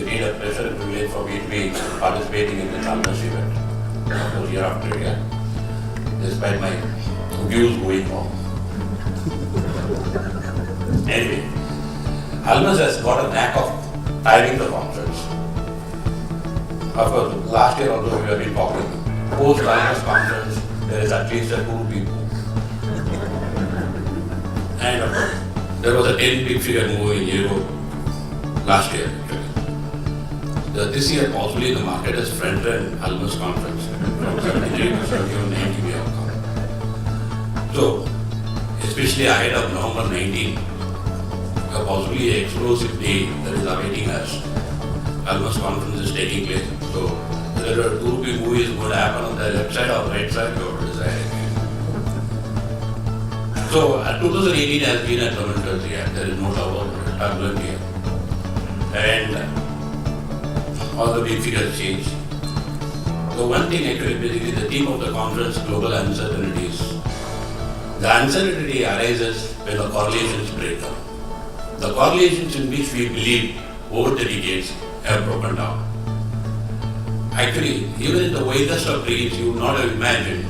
indeed a pleasure and privilege for me to be participating in this ALMUS event. Of course, year after year, despite my views going wrong. Anyway, ALMUS has got a knack of timing the conference. Of course, last year also we have been talking. Post ALMUS conference, there is at least a 2 rupee move. And of course, there was a 10 big figure move in euro last year. This year, possibly the market has front-run ALMUS conference from 73 to 90 we have come. So, especially ahead of November 19, possibly an explosive day that is awaiting us. ALMUS conference is taking place. So, whether a 2 rupee move is going to happen on the left side or right side, you have to decide. So, 2018 has been a tremendous year. There is no doubt about it. Turbulent year. And all the big figures change. The one thing actually, basically the theme of the conference, global uncertainties. The uncertainty arises when the correlations break down. The correlations in which we believe over the decades have broken down. Actually, even in the widest of dreams, you would not have imagined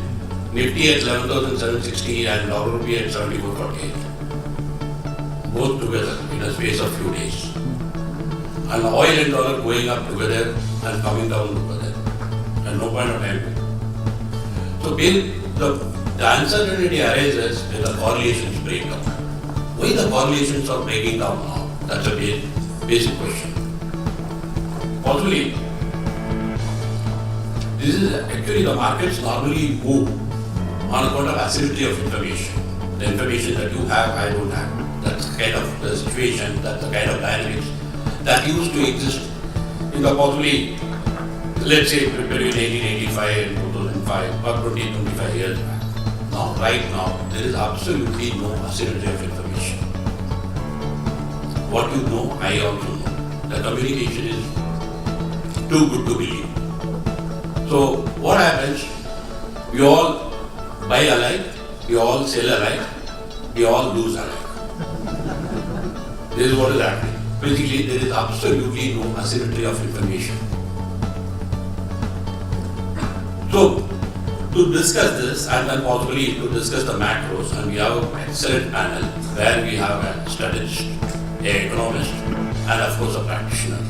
Nifty at 11,760 and dollar rupee at 74.48. Both together in a space of few days. And oil and dollar going up together and coming down together. And no point of time. So the uncertainty arises when the correlations break down. Why the correlations are breaking down now? That's a basic question. Possibly, this is actually the markets normally move on account of asymmetry of information. The information that you have, I don't have. That's kind of the situation, that's the kind of dynamics that used to exist in the possibly, let's say, between 1885 and 2005 or 20-25 years back. Now, right now, there is absolutely no asymmetry of information. What you know, I also know. The communication is too good to believe. So, what happens? We all buy alike, we all sell alike, we all lose alike. This is what is happening. Basically, there is absolutely no asymmetry of information. So, to discuss this and then possibly to discuss the macros, and we have an excellent panel where we have a strategist, an economist, and of course a practitioner.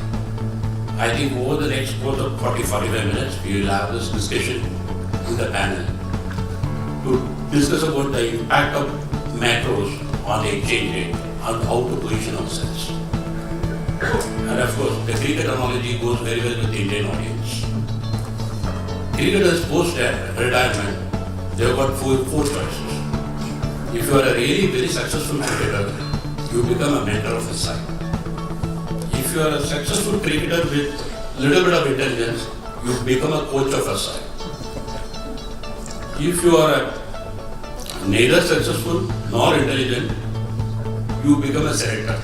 I think over the next 40-45 minutes, we will have this discussion in the panel to discuss about the impact of macros on the exchange rate and how to position ourselves. And of course, the cricket analogy goes very well with the Indian audience. Cricketers post-retirement, they have got four choices. If you are a really very successful cricketer, you become a mentor of his side. If you are a successful cricketer with little bit of intelligence, you become a coach of a side. If you are neither successful nor intelligent, you become a selector.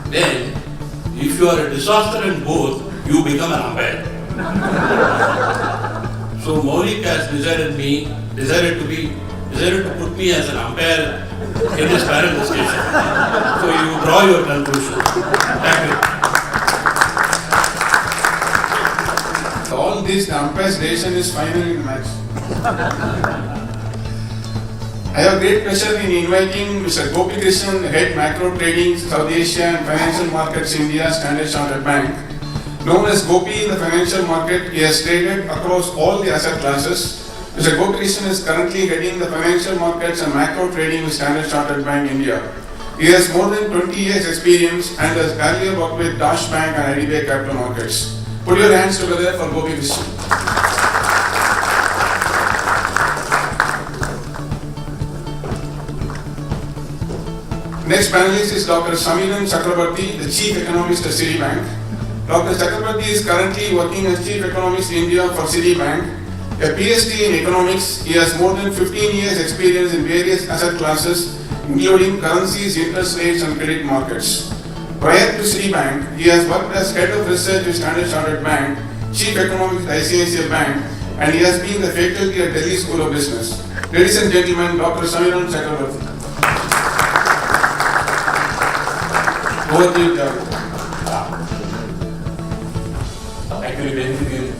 Then, if you are a disaster in both, you become an umpire. So Maulik has decided to put me as an umpire in this panel discussion. So you draw your conclusion. Thank you. All this, the umpire's decision is final in the match. I have great pleasure in inviting Mr. GopiKrishnan, Head Macro Trading, South Asia and Financial Markets India, Standard Chartered Bank. Known as Gopi in the financial market, he has traded across all the asset classes. Mr. GopiKrishnan is currently heading the financial markets and macro trading with Standard Chartered Bank India. He has more than 20 years experience and has earlier worked with Dash Bank and IDBI Capital Markets. Put your hands together for GopiKrishnan. Next panelist is Dr. Samiran, Chakraborty, the Chief Economist at Citibank. Dr. Chakraborty is currently working as Chief Economist in India for Citibank. A PhD in economics, he has more than 15 years experience in various asset classes, including currencies, interest rates and credit markets. Prior to Citibank, he has worked as Head of Research with Standard Chartered Bank, Chief Economist at ICICI Bank, and he has been the faculty at Delhi School of Business. Ladies and gentlemen, Dr. Samiran Chakraborty. Over to you, Thiagarajan. Actually, basically,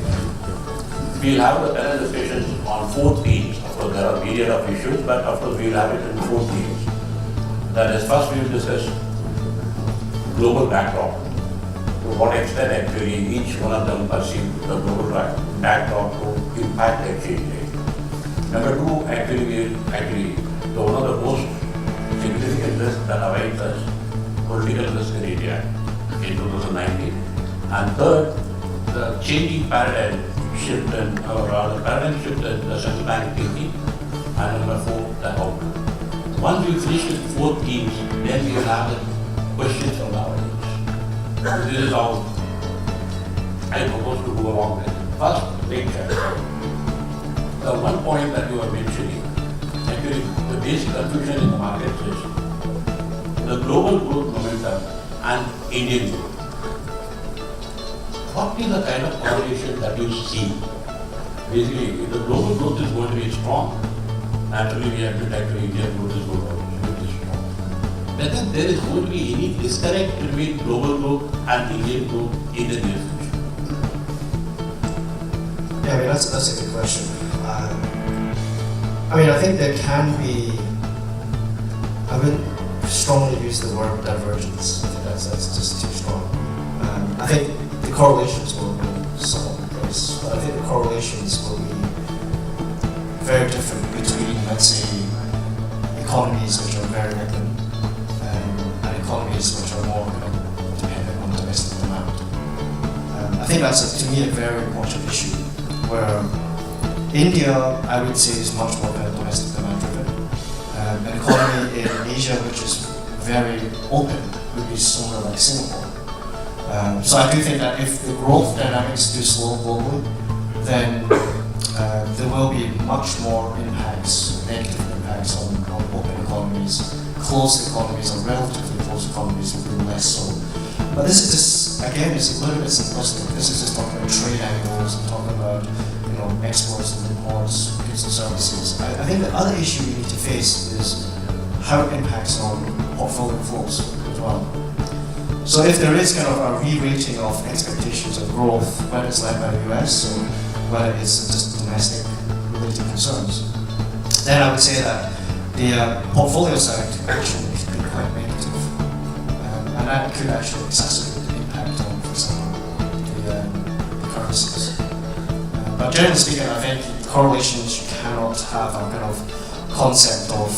we'll have the panel discussions on 4 themes. Of course, there are myriad of issues, but of course, we'll have it in 4 themes. That is, first we will discuss global backdrop. To what extent actually each one of them perceive the global backdrop to impact exchange rate. Number 2, one of the most significant risks that awaits us, political risk in India in 2019. And third, the changing paradigm shift the paradigm shift in the central bank thinking. And number 4, the outlook. Once we finish with 4 themes, then we will have the questions from our audience. This is how I propose to go along with. First, picture. The one point that you are mentioning, actually the basic confusion in the market is the global growth momentum and Indian growth. What is the kind of correlation that you see? Basically, if the global growth is going to be strong, naturally we have to tackle Indian growth is going to be strong. But then there is going to be any disconnect between global growth and Indian growth in the near future? Yeah, I mean, that's a good question. I think there can be, I wouldn't strongly use the word divergence. I think that's just too strong. I think the correlations will be somewhat in place, but I think the correlations will be very different between, let's say, economies which are very liquid and economies which are more dependent on domestic demand. I think that's, to me, a very important issue, where India, I would say, is much more domestic demand driven. An economy in Asia which is very open would be somewhere like Singapore. So I do think that if the growth dynamics do slow globally, then there will be much more impacts, negative impacts on open economies. Closed economies or relatively closed economies will be less so. But this is just, again, it's a little bit simplistic. This is just talking about trade angles and talking about exports and imports, goods and services. I think the other issue we need to face is how it impacts on portfolio flows as well. So if there is kind of a re-rating of expectations of growth, whether it's led by the US or whether it's just domestic related concerns, then I would say that the portfolio side actually could be quite negative. And that could actually exacerbate the impact on, for example, the currencies. But generally speaking, I think correlations, you cannot have a kind of concept of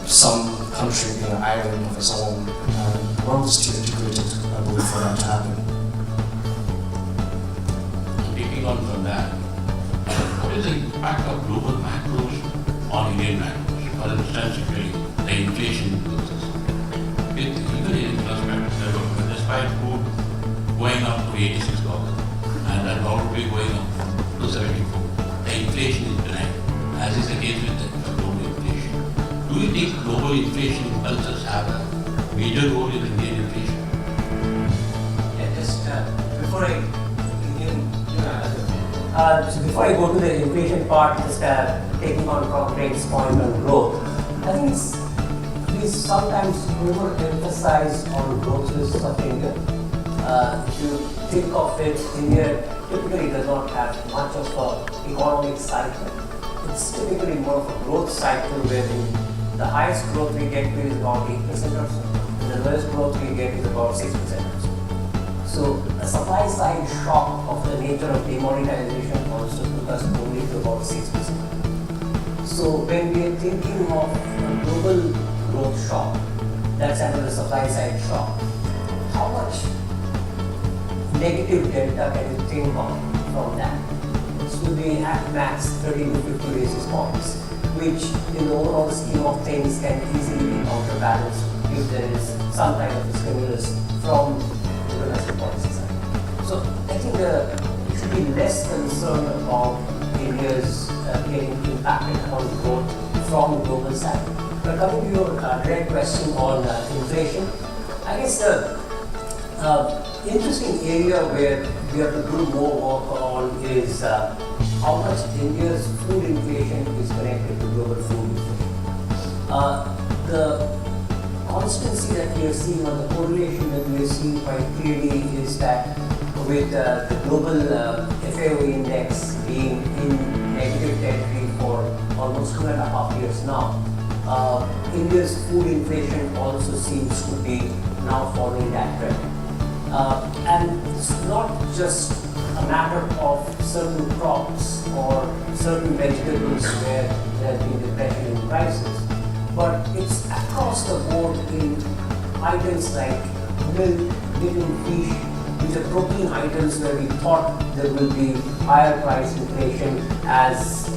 some country being an island of its own. The world is too integrated, I believe, for that to happen. Taking on from that, what is the impact of global macros on Indian macros? For instance, the inflation even in perspective, despite crude going up to $86 and that dollar will be going up to 74, the inflation is benign, as is the case with the global inflation. Do you think global inflation impulses have a major role in Indian inflation? Yeah, just before I begin, before I go to the inflation part, just taking on from Craig's point on growth, I think we sometimes overemphasize on growth risks of India. If you think of it, India typically does not have much of an economic cycle. It's typically more of a growth cycle where the highest growth we get is about 8% or so, and the lowest growth we get is about 6% or so. So a supply side shock of the nature of demonetization also took us only to about 6%. So when we are thinking of a global growth shock, that's another supply side shock. How much negative delta can you think of from that? It will be at max 30 to 50 basis points, which in the overall scheme of things can easily be counterbalanced if there is some kind of stimulus from the domestic policy side. So I think you should be less concerned about India's getting impacted on growth from the global side. But coming to your direct question on inflation, I guess the interesting area where we have to do more work on is how much India's food inflation is connected to global food inflation. The constancy that we are seeing, or the correlation that we are seeing quite clearly, is that with the global FAO index being in negative territory for almost 2.5 years now, India's food inflation also seems to be now following that trend. And it's not just a matter of certain crops or certain vegetables where there has been depression in prices, but it's across the board in items like milk, meat and fish, which are protein items where we thought there will be higher price inflation as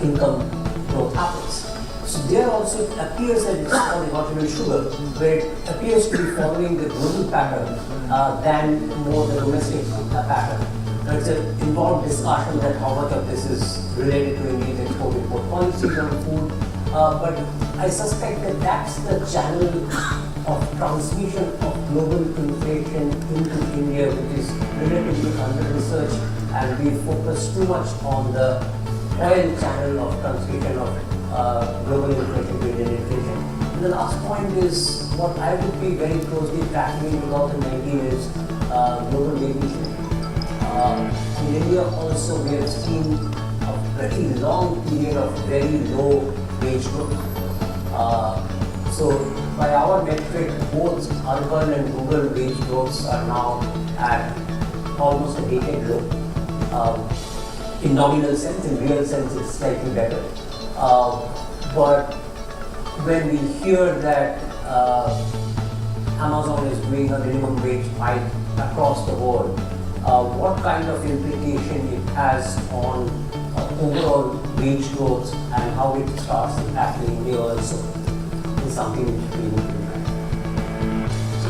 income growth happens. So there also it appears that it's following, not even sugar, where it appears to be following the global pattern than more the domestic pattern. Now it's an involved discussion that how much of this is related to India's export-import policies on food, but I suspect that that's the channel of transmission of global inflation into India, which is relatively under-researched, and we focus too much on the oil channel of transmission of global inflation to Indian inflation. And the last point is what I would be very closely tracking in 2019 is global wage inflation. In India also we have seen a pretty long period of very low wage growth. So by our metric, both urban and rural wage growths are now at almost a decade low. In nominal sense, in real sense, it's slightly better. But when we hear that Amazon is doing a minimum wage hike across the board, what kind of implication it has on overall wage growth and how it starts impacting India also is something which we need to track. So,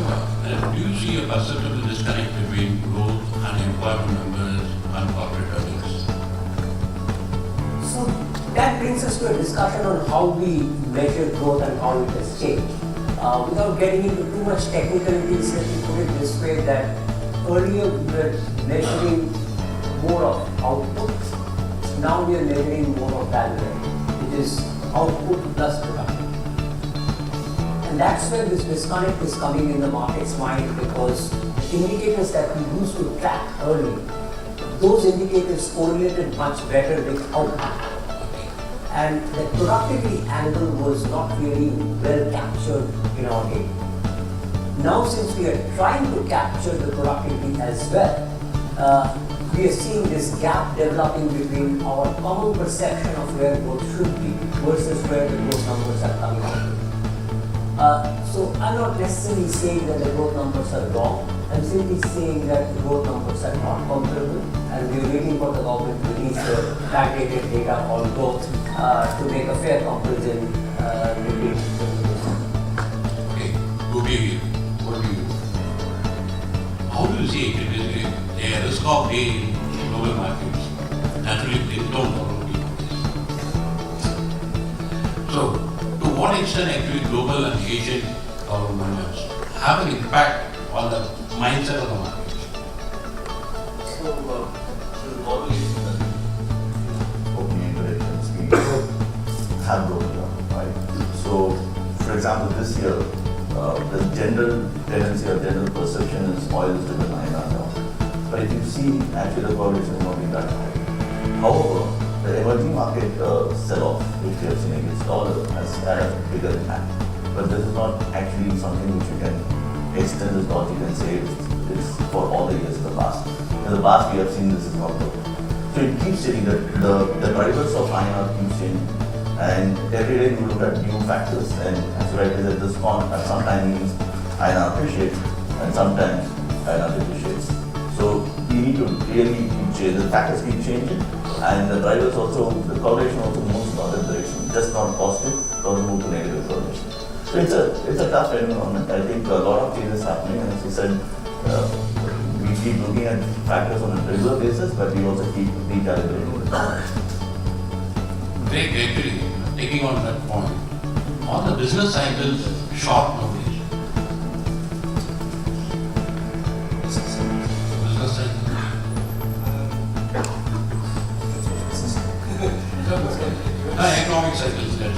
do you see a perceptible disconnect between growth and employment numbers and corporate earnings? So that brings us to a discussion on how we measure growth and how it has changed. Without getting into too much technicalities, let me put it this way, that earlier we were measuring more of output, now we are measuring more of value, which is output plus production. And that's where this disconnect is coming in the market's mind, because the indicators that we used to track earlier, those indicators correlated much better with output. And the productivity angle was not really well captured in our data. Now, since we are trying to capture the productivity as well, we are seeing this gap developing between our common perception of where growth should be versus where the growth numbers are coming out. So I'm not necessarily saying that the growth numbers are wrong. I'm simply saying that the growth numbers are not comparable, and we're waiting for the government to release the backdated data on growth to make a fair comparison between the Okay, Gopi, what do you? How do you see it? A risk of being in global markets. Naturally, things don't follow people. So, to what extent actually global and Asian governments have an impact on the mindset of the market? So all these opening directions we have broken down, right? So, for example, this year, the general tendency or general perception is oil is driven INR down. But if you see, actually the correlation is not being that high. However, the emerging market sell-off, which we have seen against dollar, has had a bigger impact. But this is not actually something which you can extend this logic and say it's for all the years in the past. In the past, we have seen this is not broken. So it keeps changing, the drivers of INR keep changing. And every day we look at new factors, and as right is at this point, at some time means INR appreciates, and sometimes INR depreciates. So we need to really keep changing, the factors keep changing, and the drivers also, the correlation also moves in the other direction, just not positive, doesn't move to negative correlation. So it's a tough environment. I think a lot of changes happening, and as you said, we keep looking at factors on a regular basis, but we also keep recalibrating the They agree, taking on that point, on the business cycles, short nowadays. Business cycle. Economic cycles, yes.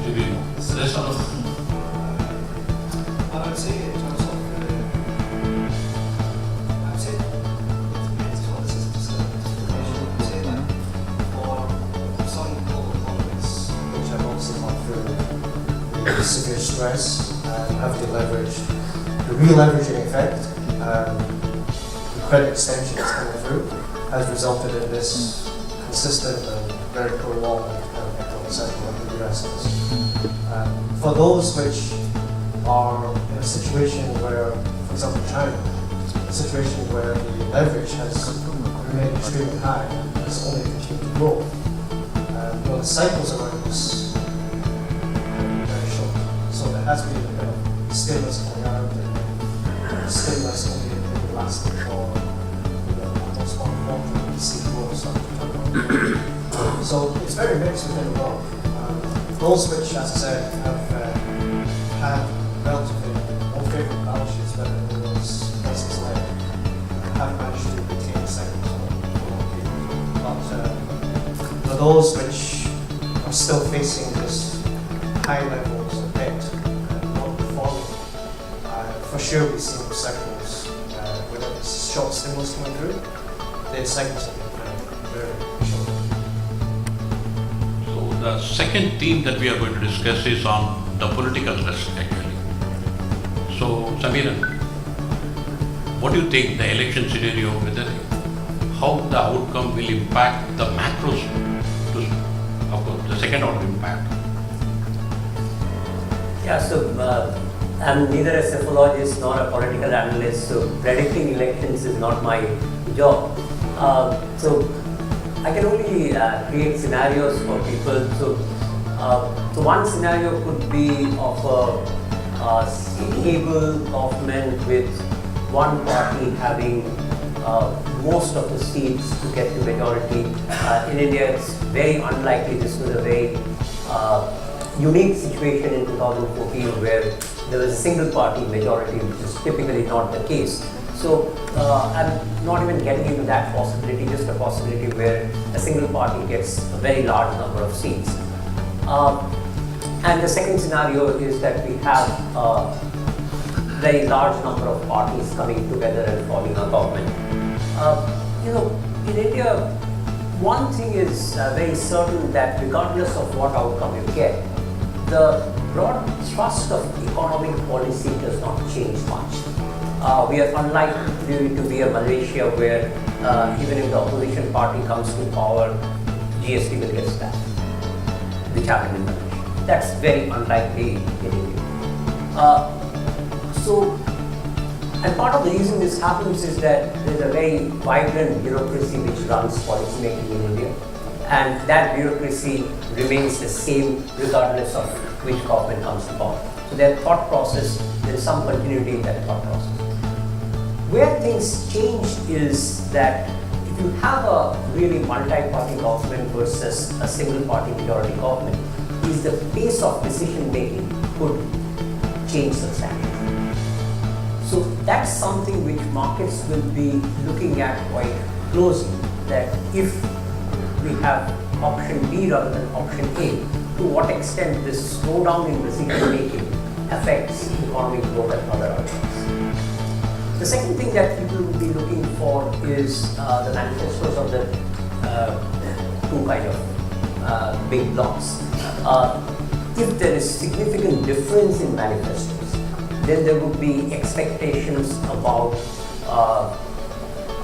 To be the rest of the I would say in terms of, I would say, it depends what this is discussed. I would say that for some global economies, which have obviously gone through really severe stress and have deleveraged, the re-leveraging effect, the credit extension that's coming through, has resulted in this consistent and very prolonged economic cycle like the US is. For those which are in a situation where, for example, China, a situation where the leverage has remained extremely high and has only continued to grow, the cycles around this have been very short. So there has been a bit of stimulus coming out, and stimulus only lasting for almost 1 quarter, we see growth start to turn on. So it's very mixed within the world. Those which, as I said, have had relatively more favorable balance sheets better than those places like have managed to retain the cycles for a long period. But for those which are still facing this high levels of debt and not performing, for sure we see those cycles with a short stimulus coming through. The cycles have been very short. So the second theme that we are going to discuss is on the political risk actually. So Samiran, what do you think the election scenario, whether how the outcome will impact the macros to, of course, the second order impact? Yeah, so I'm neither a cephalogist nor a political analyst, so predicting elections is not my job. So I can only create scenarios for people. So one scenario could be of a stable government with one party having most of the seats to get to majority. In India, it's very unlikely. This was a very unique situation in 2014 where there was a single party majority, which is typically not the case. So I'm not even getting into that possibility, just a possibility where a single party gets a very large number of seats. And the second scenario is that we have a very large number of parties coming together and forming a government. In India, one thing is very certain, that regardless of what outcome you get, the broad thrust of economic policy does not change much. We are unlikely to be a Malaysia where even if the opposition party comes to power, GST will get stabbed, which happened in Malaysia. That's very unlikely in India. And part of the reason this happens is that there's a very vibrant bureaucracy which runs policy making in India, and that bureaucracy remains the same regardless of which government comes to power. So their thought process, there is some continuity in that thought process. Where things change is that if you have a really multi-party government versus a single-party majority government, is the pace of decision making could change substantially. So that's something which markets will be looking at quite closely, that if we have option B rather than option A, to what extent this slowdown in decision making affects economic growth and other outcomes. The second thing that people will be looking for is the manifestos of the two kind of big blocks. If there is significant difference in manifestos, then there would be expectations about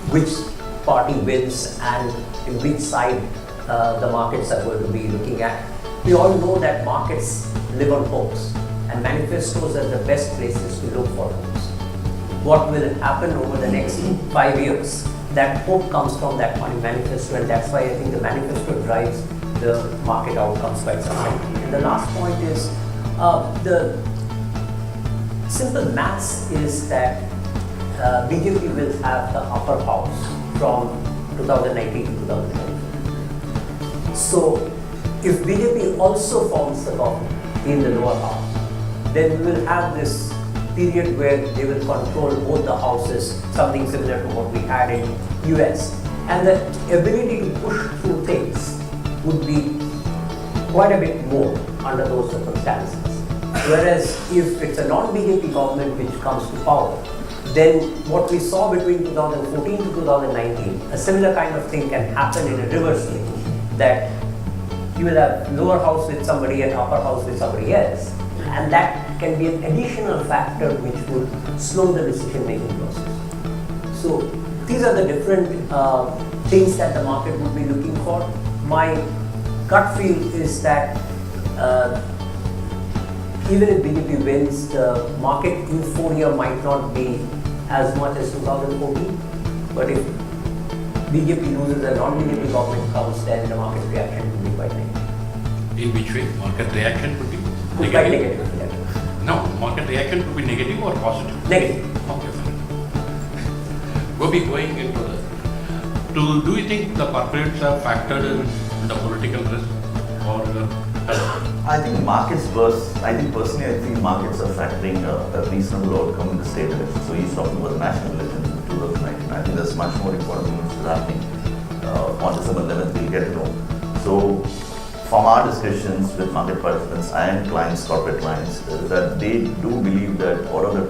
which party wins and in which side the markets are going to be looking at. We all know that markets live on hopes, and manifestos are the best places to look for hopes. What will happen over the next 5 years? That hope comes from that manifesto, and that's why I think the manifesto drives the market outcomes quite substantially. And the last point is the simple maths is that BJP will have the upper house from 2019 to 2024. So if BJP also forms the government in the lower house, then we will have this period where they will control both the houses, something similar to what we had in US. and the ability to push through things would be quite a bit more under those circumstances. Whereas if it's a non-BJP government which comes to power, then what we saw between 2014 to 2019, a similar kind of thing can happen in a reverse way, that you will have lower house with somebody and upper house with somebody else, and that can be an additional factor which would slow the decision-making process. So these are the different things that the market would be looking for. My gut feel is that even if BJP wins, the market euphoria might not be as much as 2014, but if BJP loses and non-BJP government comes, then the market reaction will be quite negative. In which way? Market reaction could be Quite negative? negative. No, market reaction could be negative or positive? Negative. Okay, fine. Gopi, going into the, do you think the corporates have factored in the political risk or I think personally, I think markets are factoring a reasonable outcome in the state election. So he's talking about the national election in 2019. I think there's much more important things that are happening on December 11th, we'll get to know. So from our discussions with market participants and clients, corporate clients, that they do believe that out of the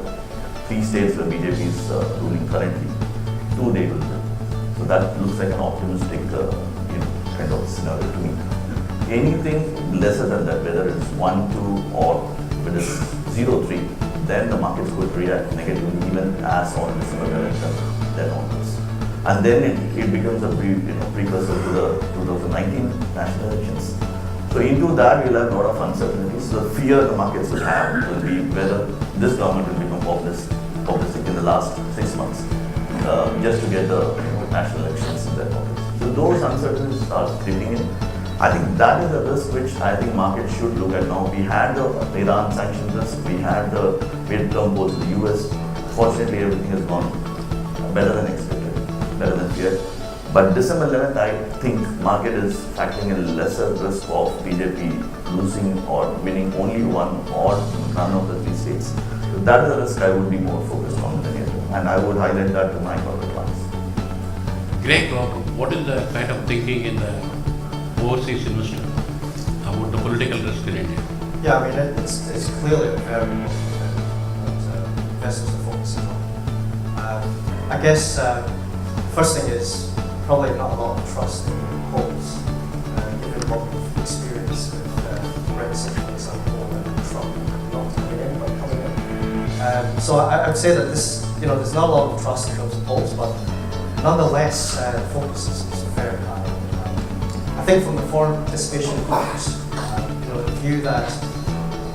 3 states where BJP is ruling currently, 2 they will win. So that looks like an optimistic kind of scenario to me. Anything lesser than that, whether it's 1-2 or whether it's 0-3, then the markets could react negatively even as on December 11th, then onwards. And then it becomes a precursor to the 2019 national elections. So into that we'll have a lot of uncertainties. The fear the markets will have will be whether this government will become populistic in the last 6 months, just to get the national elections in their pockets. So those uncertainties are creeping in. I think that is a risk which I think markets should look at now. We had the Iran sanction risk, we had the midterm polls in the US. Fortunately, everything has gone better than expected, better than feared. But December 11th, I think market is factoring in lesser risk of BJP losing or winning only one or none of the 3 states. So that is a risk I would be more focused on in the near term, and I would highlight that to my corporate clients. Greg, what is the kind of thinking in the overseas investor about the political risk in India? Yeah, I mean, it's clearly a variable that investors are focusing on. I guess first thing is probably not a lot of trust in polls, given what we've experienced with Brexit, for example, and Trump not coming in, but coming in. So I would say that this, there's not a lot of trust in terms of polls, but nonetheless, the focus is very high. I think from the foreign participation point, the view that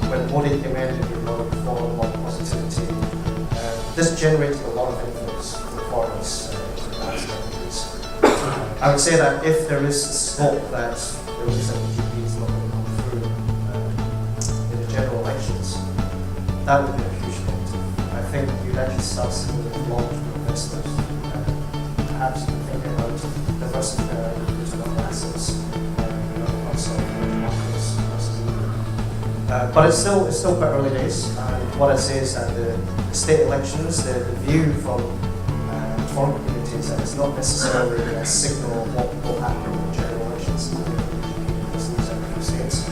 when Modi came in, there was a lot of reform, a lot of positivity. This generated a lot of influence for the foreigners into the last 10 years. I would say that if there is scope that there is a BJP is not going to come through in the general elections, that would be a huge negative. I think you'd actually start seeing long-term investors perhaps thinking about diversifying their assets outside the markets versus India. But it's still quite early days. And what I say is that the state elections, the view from foreign communities, that it's not necessarily a signal of what will happen in the general elections in the states.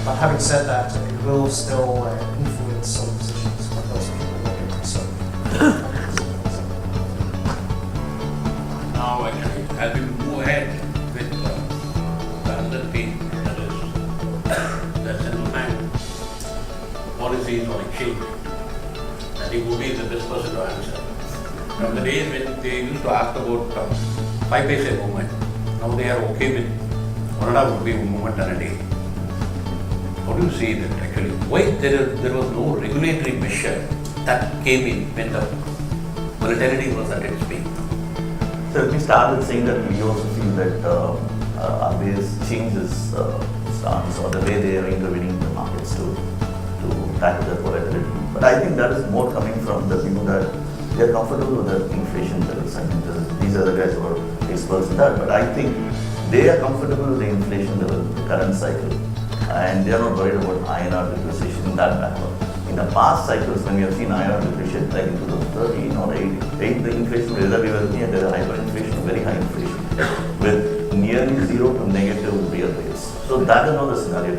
But having said that, it will still influence some positions for those people who are concerned. Now, actually, as we move ahead with the other theme, that is the central bank policies on exchange rate, I think Gopi is the best person to answer. From the days when they used to ask about 5 paise movement, now they are okay with 1.5 rupee movement on a day. How do you see that actually? Why there was no regulatory measure that came in when the volatility was at its peak? So let me start with saying that we also feel that RBI's changes stance or the way they are intervening in the markets to tackle that volatility. But I think that is more coming from the view that they are comfortable with the inflation levels. I mean, these are the guys who are experts in that. But I think they are comfortable with the inflation level, the current cycle, and they are not worried about INR depreciation in that backward. In the past cycles, when we have seen INR depreciate like in 2013 or 8, the inflation rate that we were looking at, the hyperinflation very high inflation with nearly zero to negative real rates. So that is not the scenario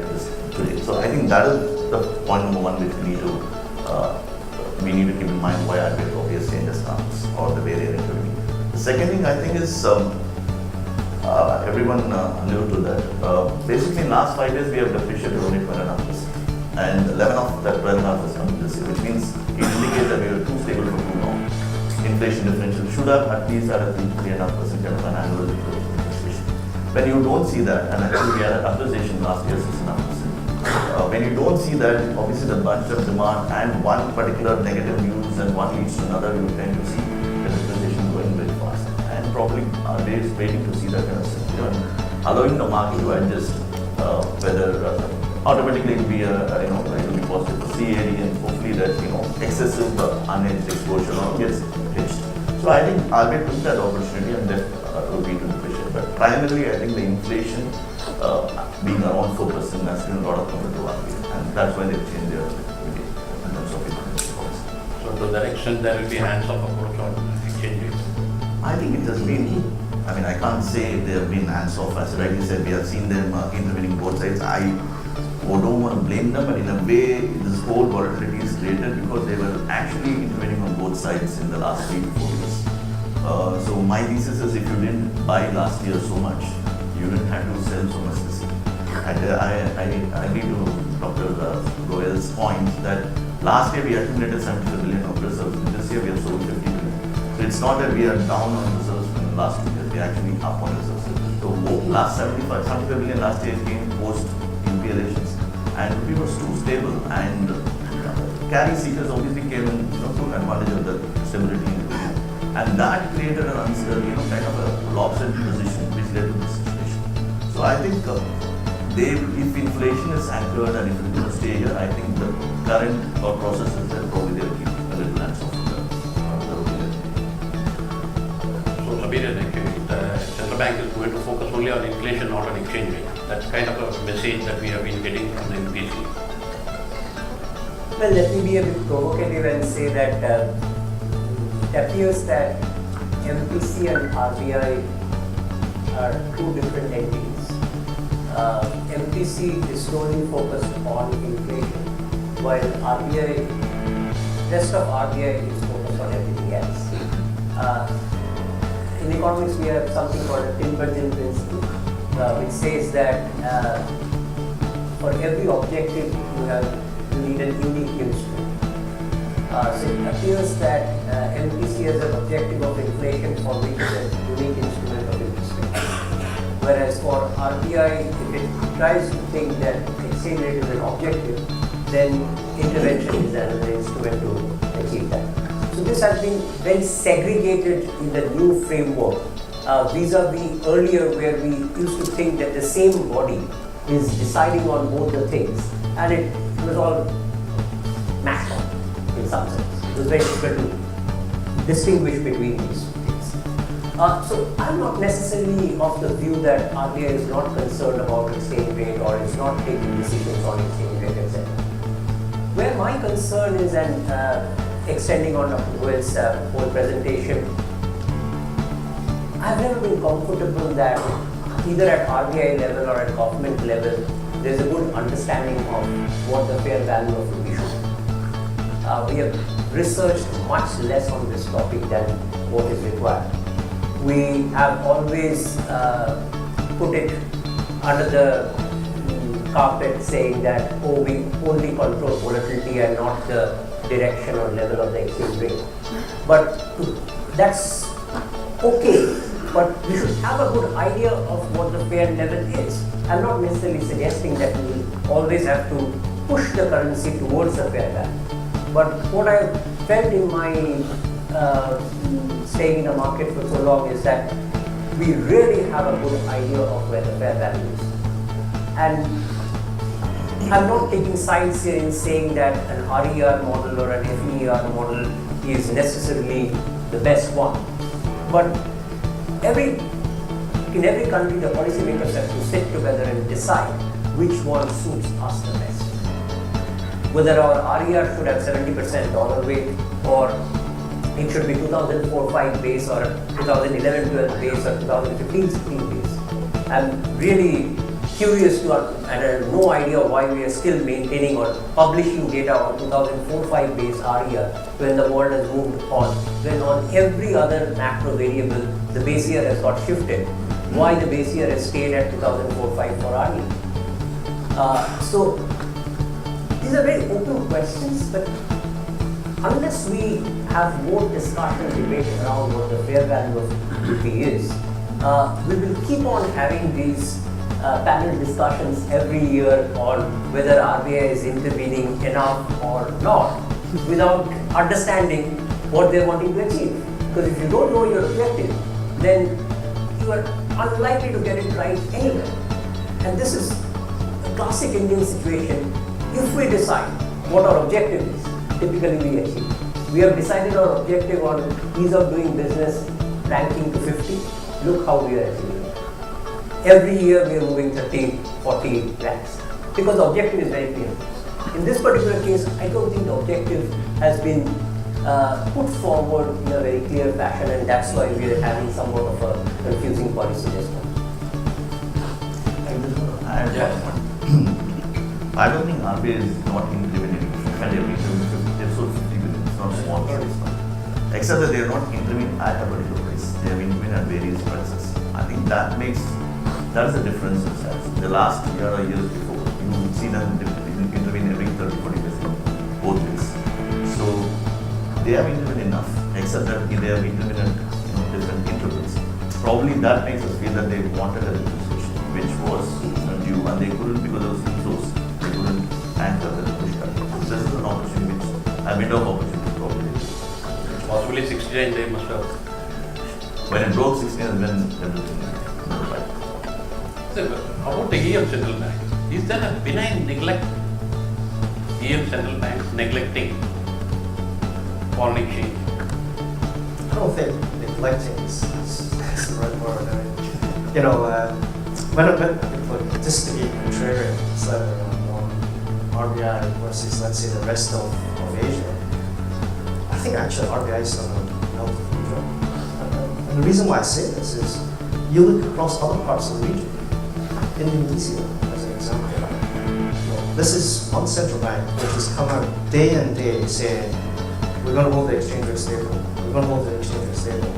today. So I think that is the point number one which we need to keep in mind why RBI probably has changed the stance or the way they are intervening. The second thing I think is everyone alluded to that. Basically, in last 5 years we have depreciated only 12.5%, and 11 of that 12.5 is coming this year, which means it indicates that we are too stable for too long. Inflation differential should have at least had a 3.5% kind of an annual depreciation. When you don't see that, and actually we had an appreciation last year 6.5%. When you don't see that, obviously the bunch of demand and one particular negative news and one leads to another, you tend to see the depreciation going very fast. And probably our day is waiting to see that kind of scenario and allowing the market to adjust whether automatically it will be it will be positive for CAD and hopefully that excessive unhedged exposure gets hedged. So I think RBI took that opportunity and that will be to depreciate. But primarily I think the inflation being around 4% has been a lot of comfort to RBI, and that's why they've changed their activity in terms of economic policy. So to that extent, there will be hands-off approach on exchange rates. I think it has been, I can't say they have been hands-off. As rightly said, we have seen them intervening both sides. I don't want to blame them, but in a way, this whole volatility is created because they were actually intervening on both sides in the last 3 to 4 years. So my thesis is if you didn't buy last year so much, you didn't have to sell so much this year. And I agree to Dr. Goyal's point that last year we accumulated 75 billion of reserves. This year we have sold 50 billion. So it's not that we are down on reserves from the last 2 years, we are actually up on reserves. So last 75 billion last year came post UPI elections and rupee was too stable and carry seekers obviously came and took advantage of the stability in the rupee. And that created an uncertain, kind of a lopsided position which led to this situation. So I think if inflation is anchored and if it's going to stay here, I think the current thought process is that probably they will keep a little hands off the rupee. So Samiran, the central bank is going to focus only on inflation, not on exchange rate. That's kind of a message that we have been getting from the MPC. Well, let me be a bit provocative and say that it appears that MPC and RBI are two different entities. MPC is solely focused on inflation, while rest of RBI is focused on everything else. In economics, we have something called a Tinbergen principle, which says that for every objective you need an unique instrument. So it appears that MPC has an objective of inflation for which is a unique instrument of interest rate. Whereas for RBI, if it tries to think that exchange rate is an objective, then intervention is another instrument to achieve that. So this has been very segregated in the new framework vis-a-vis earlier where we used to think that the same body is deciding on both the things and it was all mashed up. In some sense, it was very difficult to distinguish between these two things. So I'm not necessarily of the view that RBI is not concerned about exchange rate or is not taking decisions on exchange rate, etc. Where my concern is, and extending on Dr. Goyal's whole presentation, I've never been comfortable that either at RBI level or at government level, there's a good understanding of what the fair value of rupee should be. We have researched much less on this topic than what is required. We have always put it under the carpet saying that, we only control volatility and not the direction or level of the exchange rate. But that's okay, but we should have a good idea of what the fair level is. I'm not necessarily suggesting that we always have to push the currency towards the fair value. But what I felt in my staying in the market for so long is that we really have a good idea of where the fair value is. And I'm not taking sides here in saying that an RER model or an FER model is necessarily the best one. But in every country, the policymakers have to sit together and decide which one suits us the best. Whether our RER should have 70% dollar weight or it should be 2004-5 base or 2011-12 base or 2015-16 base. I'm really curious to, and I have no idea why we are still maintaining or publishing data on 2004-5 base RER when the world has moved on. When on every other macro variable, the base year has got shifted. Why the base year has stayed at 2004-5 for RER? So these are very open questions, but unless we have more discussion and debate around what the fair value of equity is, we will keep on having these panel discussions every year on whether RBI is intervening enough or not, without understanding what they're wanting to achieve. Because if you don't know your objective, then you are unlikely to get it right anyway. And this is a classic Indian situation. If we decide what our objective is, typically we achieve. We have decided our objective on ease of doing business, ranking to 50. Look how we are achieving it. Every year we are moving 30, 40 ranks because the objective is very clear. In this particular case, I don't think the objective has been put forward in a very clear fashion, and that's why we are having somewhat of a confusing policy response. I don't think RBI is not implementing and they've sold 50 billion, it's not small price. Except that they are not implementing at a particular price. They have implemented at various prices. I think that is the difference in size. The last year or years before, you would see them intervene every 30-40 days, both ways. So they have implemented enough, except that they have implemented different intervals. Probably that makes us feel that they wanted a depreciation, which was due, and they couldn't because of inflows. They couldn't anchor the pushback. So this is an opportunity, a window of opportunity probably. Possibly 69 they must have. When it broke 69, then everything. So, about the EM Central Bank, is there a benign neglect? EM Central Bank neglecting foreign exchange? I don't think neglecting is the right word. Just to be contrarian, slightly on RBI versus, let's say, the rest of Asia, I think actually RBI is done a relatively good job. And the reason why I say this is, you look across other parts of the region, Indonesia as an example. This is one central bank which has come out day and day saying, we're going to hold the exchange rate stable, we're going to hold the exchange rate stable,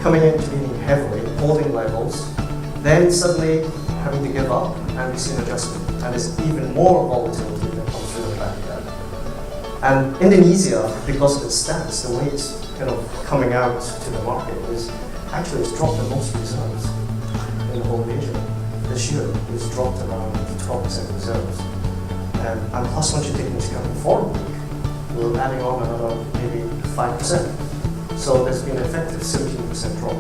coming in, intervening heavily, holding levels, then suddenly having to give up, and we see an adjustment, and it's even more volatility that comes through the back end. And Indonesia, because of its stance, the way it's kind of coming out to the market is actually it's dropped the most reserves in the whole of Asia. This year, it's dropped around 12% reserves. And plus, once you take into account the forward week, we're adding on another maybe 5%. So there's been an effective 17% drop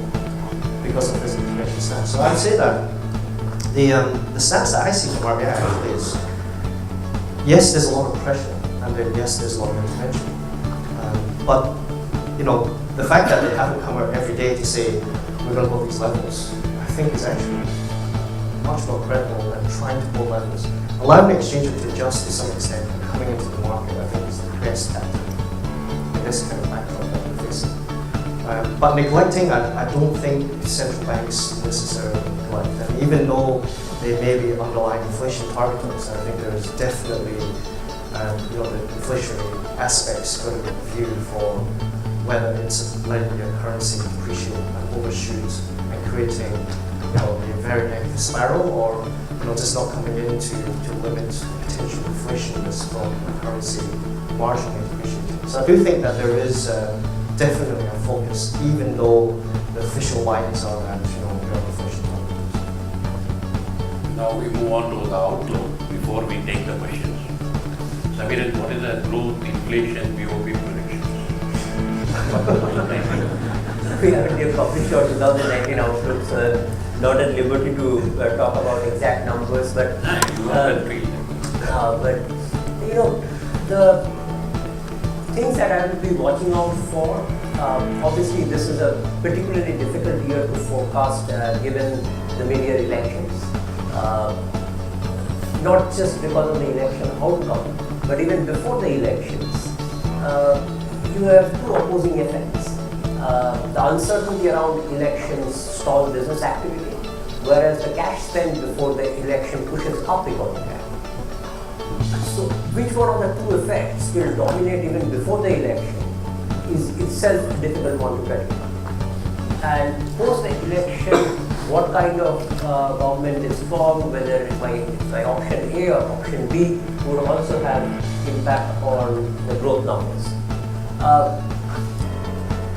because of this intervention stance. So I'd say that the stance that I see from RBI actually is, yes, there's a lot of pressure, and then yes, there's a lot of intervention. But the fact that they haven't come out every day to say we're going to hold these levels, I think is actually much more credible than trying to hold levels. Allowing the exchange rate to adjust to some extent and coming into the market, I think, is the best tactic in this kind of backdrop that we're facing. But neglecting, I don't think central banks necessarily neglect. And even though they may be underlying inflation targets, I think there is definitely the inflationary aspects going to be reviewed for whether it's letting your currency depreciate and overshoot and creating a very negative spiral, or just not coming in to limit potential inflation risk from the currency marginally depreciating. So I do think that there is definitely a focus, even though the official lines are at real inflation targets. Now we move on to the outlook before we take the questions. Samiran, what is the growth, inflation, BOP predictions? We haven't yet published our 2019 outlook, so not at liberty to talk about exact numbers, but the things that I will be watching out for, obviously this is a particularly difficult year to forecast given the mid-year elections. Not just because of the election outcome, but even before the elections, you have two opposing effects. the uncertainty around elections stall business activity, whereas the cash spent before the election pushes up economic activity. So, which one of the two effects will dominate even before the election is itself a difficult one to predict. And post the election, what kind of government is formed, whether it's by option A or option B, would also have impact on the growth numbers.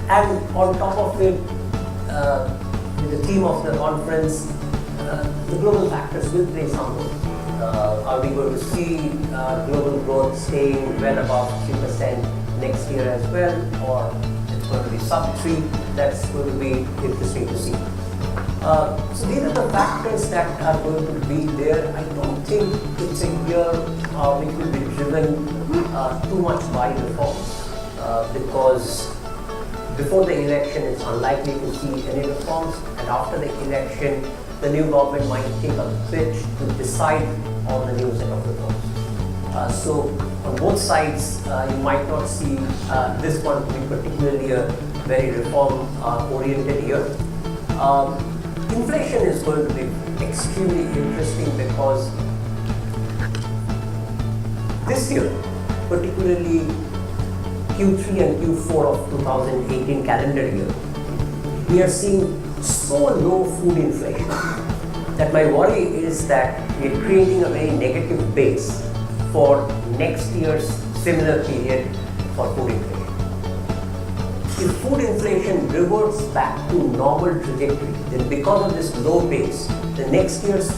And on top of it, with the theme of the conference, the global factors will play some role. Are we going to see global growth staying well above 3% next year as well, or it's going to be sub 3? That's going to be interesting to see. So these are the factors that are going to be there. I don't think it's a year which will be driven too much by reforms, because before the election it's unlikely to see any reforms, and after the election the new government might take a bit to decide on the new set of reforms. So on both sides you might not see this one to be particularly a very reform oriented year. Inflation is going to be extremely interesting because this year, particularly Q3 and Q4 of 2018 calendar year, we are seeing so low food inflation that my worry is that we are creating a very negative base for next year's similar period for food inflation. If food inflation reverts back to normal trajectory, then because of this low base, the next year's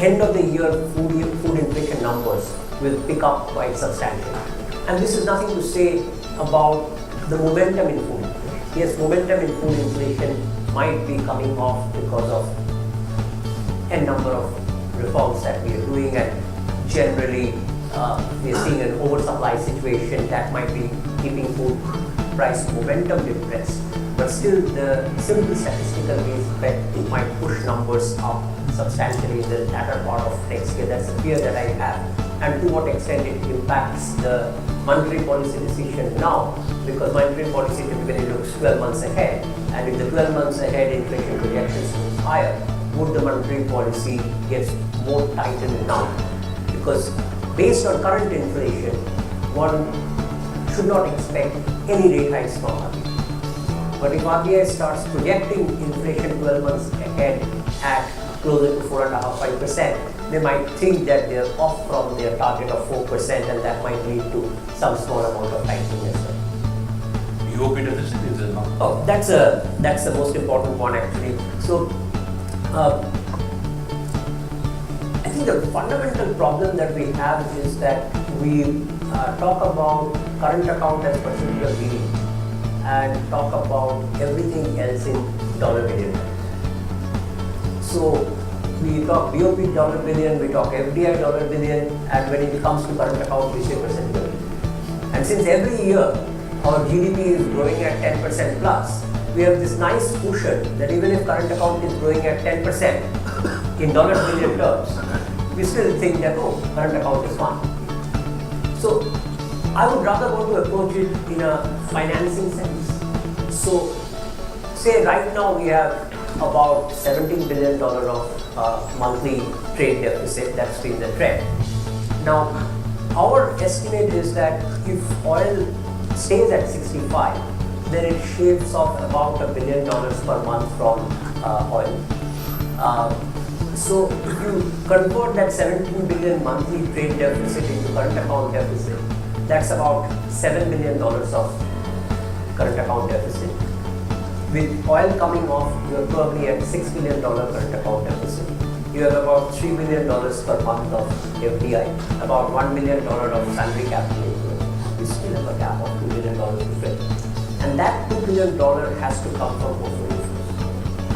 end of the year food inflation numbers will pick up quite substantially. And this is nothing to say about the momentum in food inflation. Yes, momentum in food inflation might be coming off because of a number of reforms that we are doing, and generally we are seeing an oversupply situation that might be keeping food price momentum depressed. But still, the simple statistical base bet it might push numbers up substantially in the latter part of next year. That's the fear that I have. And to what extent it impacts the monetary policy decision now, because monetary policy typically looks 12 months ahead, and if the 12 months ahead inflation projections move higher, would the monetary policy get more tightened now? Because based on current inflation, one should not expect any rate hikes from RBI. But if RBI starts projecting inflation 12 months ahead at closer to 4.5–5%, they might think that they are off from their target of 4%, and that might lead to some small amount of tightening as well. You hope it doesn't is it not? Oh, that's the most important one actually. So, I think the fundamental problem that we have is that we talk about current account as percentage of GDP and talk about everything else in dollar billion. So we talk BOP dollar billion, we talk FDI dollar billion, and when it comes to current account, we say percentage of GDP. And since every year our GDP is growing at 10% plus, we have this nice cushion that even if current account is growing at 10% in dollar billion terms, we still think that, oh, current account is fine. So I would rather want to approach it in a financing sense. So say right now we have about $17 billion of monthly trade deficit. That's been the trend. Now our estimate is that if oil stays at 65, then it shaves off about $1 billion per month from oil. So if you convert that 17 billion monthly trade deficit into current account deficit, that's about $7 billion of current account deficit. With oil coming off, you're probably at $6 billion current account deficit. You have about $3 billion per month of FDI, about $1 billion of salary capital inflow. We still have a gap of $2 billion to fill. And that $2 billion has to come from portfolio flows.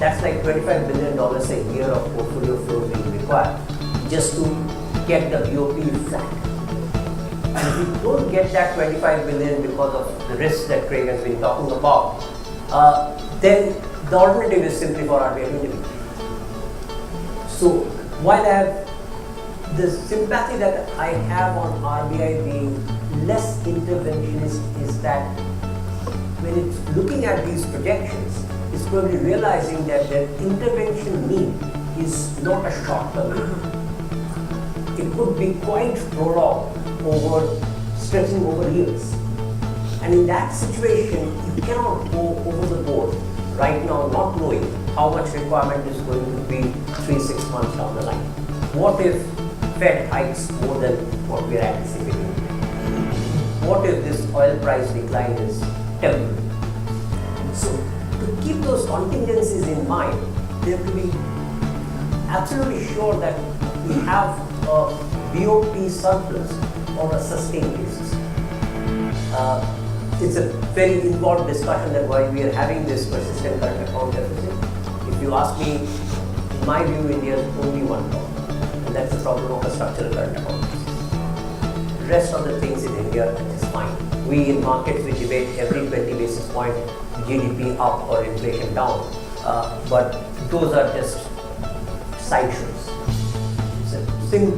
That's like $25 billion a year of portfolio flow being required just to get the BOP flat. And if you don't get that 25 billion because of the risks that Craig has been talking about, then the alternative is simply for RBI to intervene. So while I have the sympathy that I have on RBI being less interventionist is that when it's looking at these projections, it's probably realizing that the intervention need is not a short term. It could be quite prolonged stretching over years. And in that situation, you cannot go over the board right now not knowing how much requirement is going to be 3-6 months down the line. What if Fed hikes more than what we are anticipating? What if this oil price decline is temporary? So to keep those contingencies in mind, we have to be absolutely sure that we have a BOP surplus on a sustained basis. It's a very involved discussion that why we are having this persistent current account deficit. If you ask me, in my view, India is only one problem, and that's the problem of a structural current account deficit. The rest of the things in India is fine. We in markets, we debate every 20 basis point GDP up or inflation down, but those are just sideshows. It's a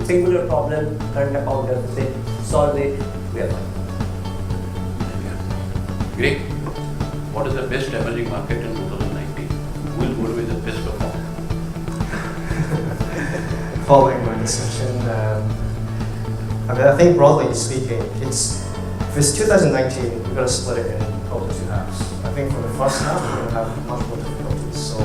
singular problem, current account deficit, solve it, we are fine. Great. What is the best emerging market in 2019? Who will go to be the best performer? Following my discussion, I think broadly speaking, if it's 2019, we're going to split it in probably two halves. I think for the first half, we're going to have much more difficulties. So,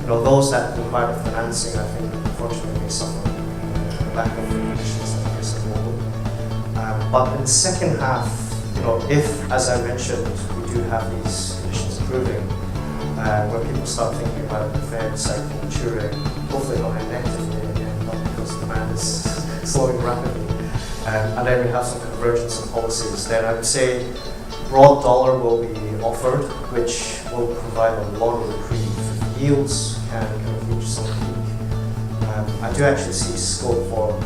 those that require the financing, I think, unfortunately, may suffer the lack of the conditions that are global. But in the second half, if, as I mentioned, we do have these conditions improving, where people start thinking about the Fed cycle maturing, hopefully not in a negative way again, not because demand is slowing rapidly, and then we have some convergence of policies, then I would say broad dollar will be offered, which will provide a lot of reprieve. Yields can kind of reach some peak. I do actually see scope for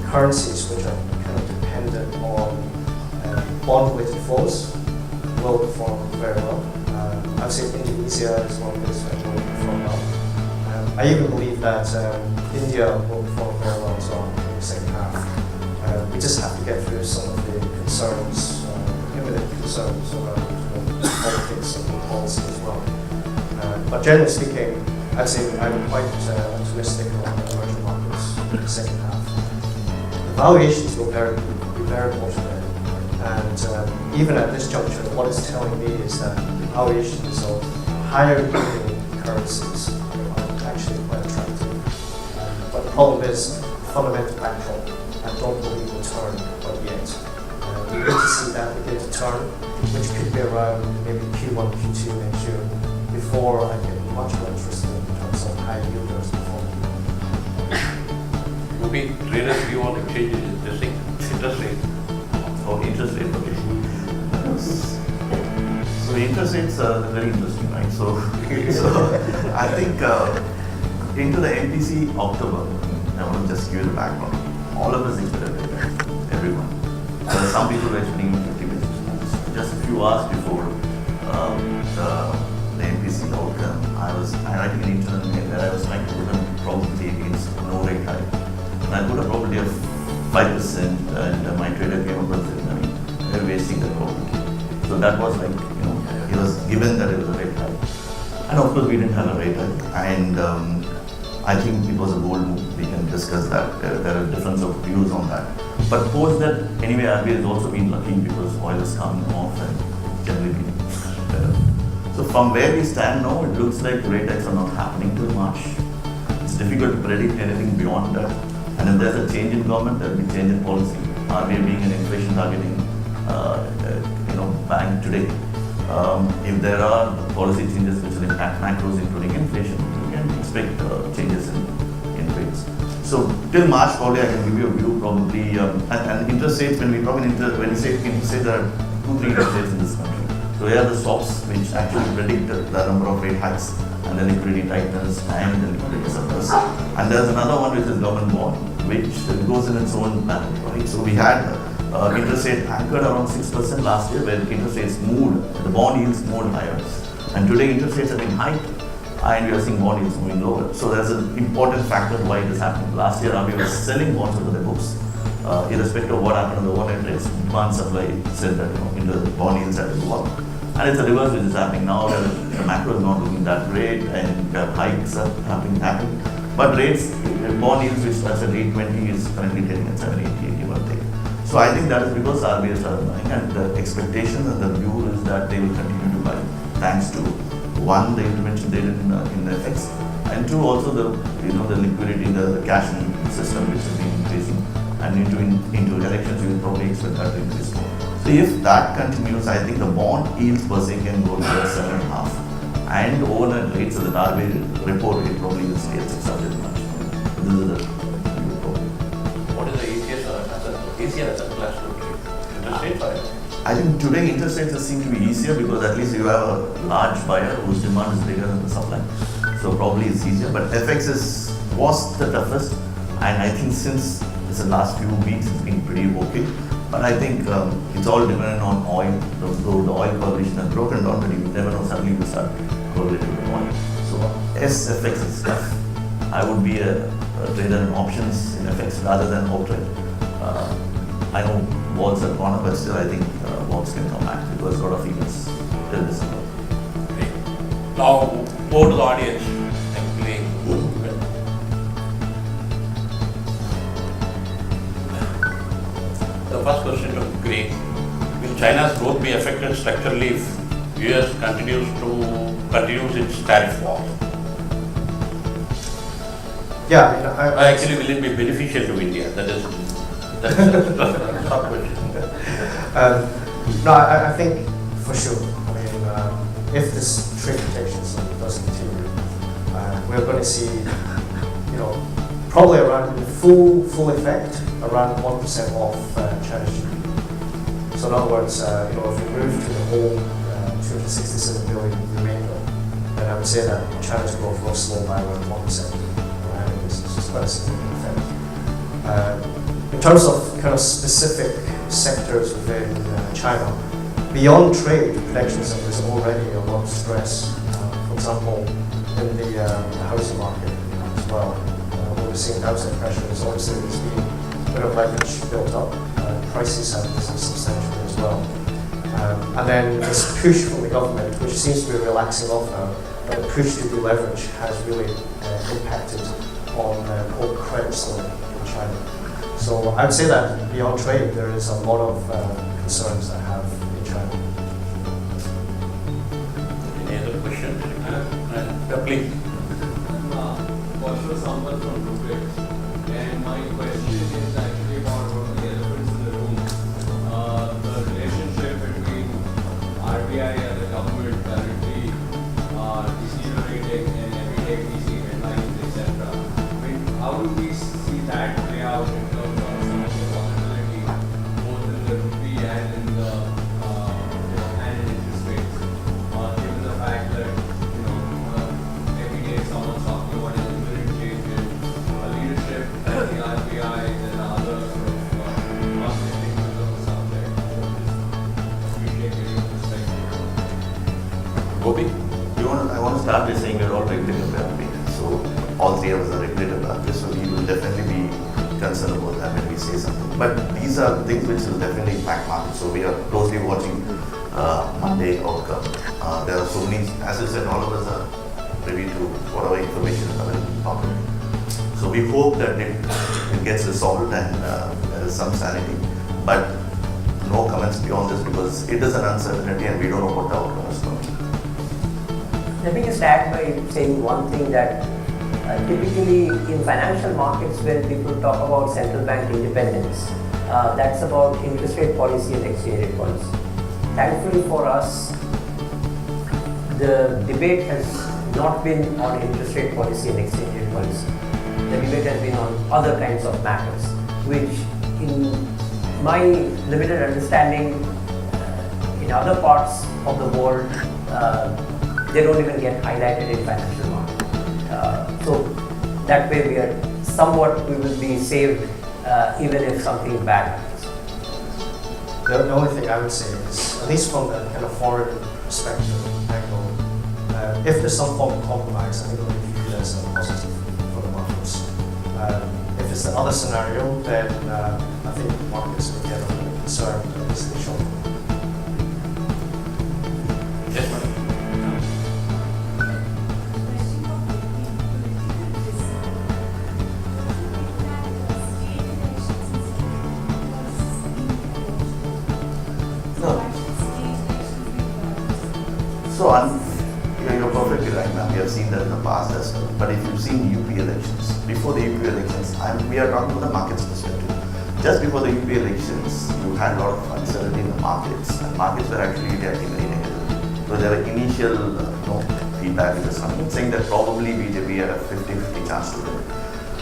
currencies which are kind of dependent on bond-weighted flows will perform very well. I would say Indonesia is one of those that will perform well. I even believe that India will perform very well as well in the second half. We just have to get through some of the concerns, imminent concerns around politics and policy as well. But generally speaking, I'd say I'm quite optimistic on the emerging markets in the second half. The valuations will be very important. And even at this juncture, what it's telling me is that valuations of higher yielding currencies are actually quite attractive. But the problem is fundamental backdrop. I don't believe will turn quite yet. We need to see that begin to turn, which could be around maybe Q1, Q2 next year, before I get much more interested in terms of high yielders performing. Gopi, traders view on exchange is interesting. Interest rate. Or interest rate, okay. So interest rates are very interesting, right? So I think into the MPC October, I want to just give you the background. All of us expected it, everyone. Some people were expecting 50 basis points. Just a few hours before the MPC outcome, I was writing an internal mail where I was trying to put a probability against no rate hike. And I put a probability of 5%, and my trader came up with it. They're wasting the probability. So that was like, he was given that it was a rate hike. And of course, we didn't have a rate hike. And I think it was a bold move. We can discuss that. There are difference of views on that. But post that, anyway, RBI has also been lucky because oil is coming off and generally been better. So from where we stand now, it looks like rate hikes are not happening till March. It's difficult to predict anything beyond that. And if there's a change in government, there will be change in policy. RBI being an inflation targeting bank today, if there are policy changes which will impact macros, including inflation, you can expect changes in rates. So till March, probably I can give you a view. Probably and interest rates. When we talk in when you say interest rates, there are 2-3 interest rates in this country. So here are the swaps which actually predict the number of rate hikes and the liquidity tightness and the liquidity surplus. And there's another one which is government bond, which goes in its own manner, right? So we had interest rate anchored around 6% last year, where interest rates moved, the bond yields moved higher. And today interest rates have been hiked, and we are seeing bond yields moving lower. So there's an important factor why this happened. Last year, RBI was selling bonds into the books, irrespective of what happened on the overnight rates. Demand supply said that the bond yields had to go up. And it's a reverse which is happening now. The macro is not looking that great, and hikes are happening. But rates, bond yields which starts at 8.20 is currently trading at 7.80, give or take. So I think that is because RBI started buying, and the expectation and the view is that they will continue to buy, thanks to one, the intervention they did in the FX, and two, also the liquidity, the cash system which has been increasing, and into elections you will probably expect that to increase more. So if that continues, I think the bond yields per se can go to 7.5, and overnight rates of the RBI repo rate probably will stay at 600 much. This is the view probably. What is the easier as a class to trade? Interest rate or? I think today interest rates seem to be easier because at least you have a large buyer whose demand is bigger than the supply. So probably it's easier, but FX was the toughest, and I think since the last few weeks it's been pretty okay. But I think it's all dependent on oil. Though the oil correlation has broken down, but you never know, suddenly you start correlating with oil. So yes, FX is tough. I would be a trader in options in FX rather than outright. I know bonds have gone up, but still I think bonds can come back because a lot of events till December. Great. Now, over to the audience. Actually, the first question to Greg. Will China's growth be affected structurally if US continues its tariff war? Yeah, Actually, will it be beneficial to India? That's a tough question. No, I think for sure. I mean, if this trade protectionism does continue, we're going to see, probably around the full effect, around 1% off China's GDP. So in other words, if we move to the whole 267 billion remainder, then I would say that China's growth will slow by around 1% on an annual basis. It's quite a significant effect. In terms of kind of specific sectors within China, beyond trade, protectionism is already a lot of stress. For example, in the housing market as well, we're seeing downside pressures. Obviously, there's been a bit of leverage built up. Prices have risen substantially as well. And then this push from the government, which seems to be relaxing off now, but the push to deleverage has really impacted on whole credit story in China. So I'd say that beyond trade, there is a lot of concerns I have in China. Any other questions? Please. Marshall Sampath from Rupert, and my question is actually about one of the elephants in the room, the relationship between RBI and the government currently decelerating, and every day we see headlines, etc. I mean, how do we see that play out in terms of some of the volatility, both in the rupee and in the and in interest rates, given the fact that every day someone's talking about an imminent change in leadership at the RBI and other sort of marketing of the subject. Appreciate your perspective. Gopi, I want to start by saying we're all regulated by RBI. So all three of us are regulated by RBI, so we will definitely be concerned about that when we say something. But these are things which will definitely impact markets. So we are closely watching Monday outcome. There are so many, as I said, all of us are privy to whatever information is available public. So we hope that it gets resolved and there is some sanity. But no comments beyond this because it is an uncertainty and we don't know what the outcome is going to be. Let me just add by saying one thing that typically in financial markets when people talk about central bank independence, that's about interest rate policy and exchange rate policy. Thankfully for us, the debate has not been on interest rate policy and exchange rate policy. The debate has been on other kinds of matters, which in my limited understanding in other parts of the world, they don't even get highlighted in financial markets. So that way we will be saved even if something bad happens. The only thing I would say is, at least from the kind of foreign perspective angle, if there's some form of compromise, I think we'll view it as a positive for the markets. If it's the other scenario, then I think markets will get a little concerned, at least in the short term. So, you're perfectly right, ma'am. We have seen that in the past as well. But if you've seen UP elections, before the UP elections, we are talking about the market's perspective. Just before the UP elections, you had a lot of uncertainty in the markets, and markets were actually reacting very negative. So there were initial feedback which was coming, saying that probably BJP had a 50-50 chance to win.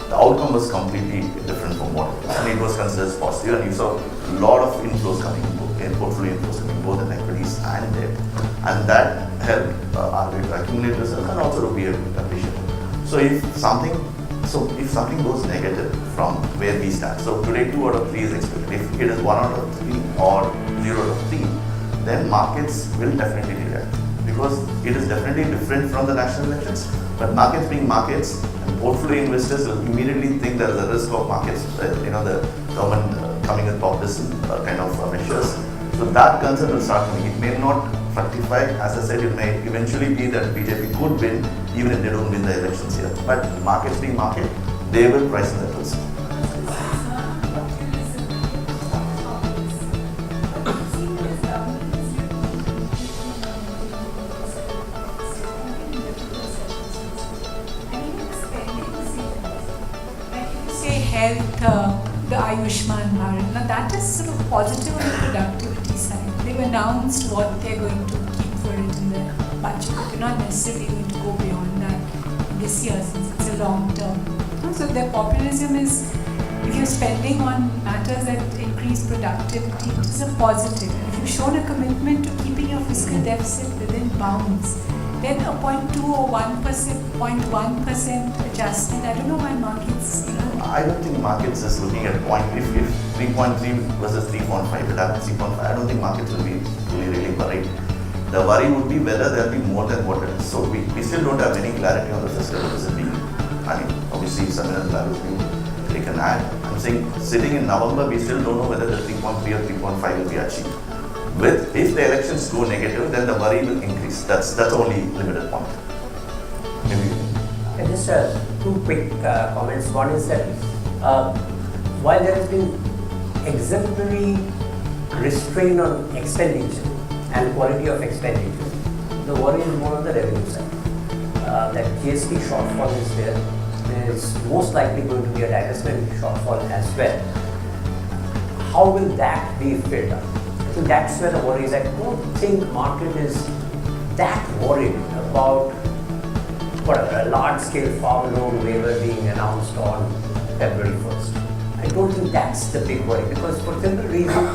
The outcome was completely different from what it was, and it was considered as positive, and you saw a lot of inflows coming in, portfolio inflows coming both in equities and debt, and that helped our way to accumulate results and also to be appreciated. So if something goes negative from where we stand, so today 2 out of 3 is expected. If it is 1 out of 3 or 0 out of 3, then markets will definitely react, because it is definitely different from the national elections. But markets being markets, and portfolio investors will immediately think there is a risk of markets, the government coming with populism kind of measures. So that concern will start coming. It may not fructify. As I said, it may eventually be that BJP could win even if they don't win the elections here. But markets being market, they will price in that risk. Health, the Ayushman Bharat. Now that is sort of positive on the productivity side. They've announced what they're going to keep for it in the budget, but they're not necessarily going to go beyond that this year since it's a long term. So their populism is, if you're spending on matters that increase productivity, it is a positive. And if you've shown a commitment to keeping your fiscal deficit within bounds, then a 0.2 or 1%, 0.1% adjustment, I don't know why markets, I don't think markets is looking at if 3.3 versus 3.5, it happens 3.5, I don't think markets will be really worried. The worry would be whether there will be more than what it is. So we still don't have any clarity on the fiscal deficit being, obviously Samiran will take an add. I'm saying sitting in November, we still don't know whether the 3.3 or 3.5 will be achieved. If the elections go negative, then the worry will increase. That's the only limited point. Maybe. And just 2 quick comments. One is that while there has been exemplary restraint on expenditure and quality of expenditure, the worry is more on the revenue side. That GST shortfall is there. There is most likely going to be a divestment shortfall as well. How will that be filled up? I think that's where the worry is. I don't think market is that worried about a large-scale farm loan waiver being announced on February 1st. I don't think that's the big worry, because for simple reason,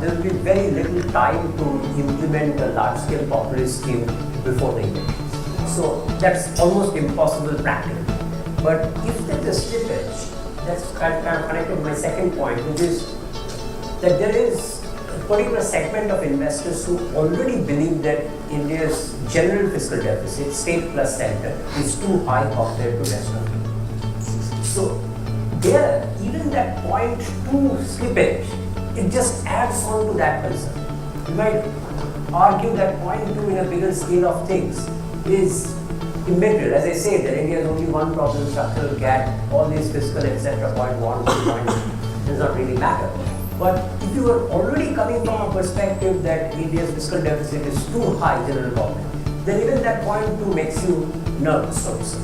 there will be very little time to implement a large-scale populist scheme before the elections. So that's almost impossible practically. But if there's a slippage, that's kind of connected to my second point, which is that there is a particular segment of investors who already believe that India's general fiscal deficit, state plus center, is too high compared to rest of India. So there, even that 0.2 slippage, it just adds on to that concern. You might argue that 0.2 in a bigger scale of things is immaterial. As I say, that India has only one problem, structural gap, all these fiscal, etc., 0.1, 2.2, does not really matter. But if you are already coming from a perspective that India's fiscal deficit is too high, general government, then even that 0.2 makes you nervous, so to say.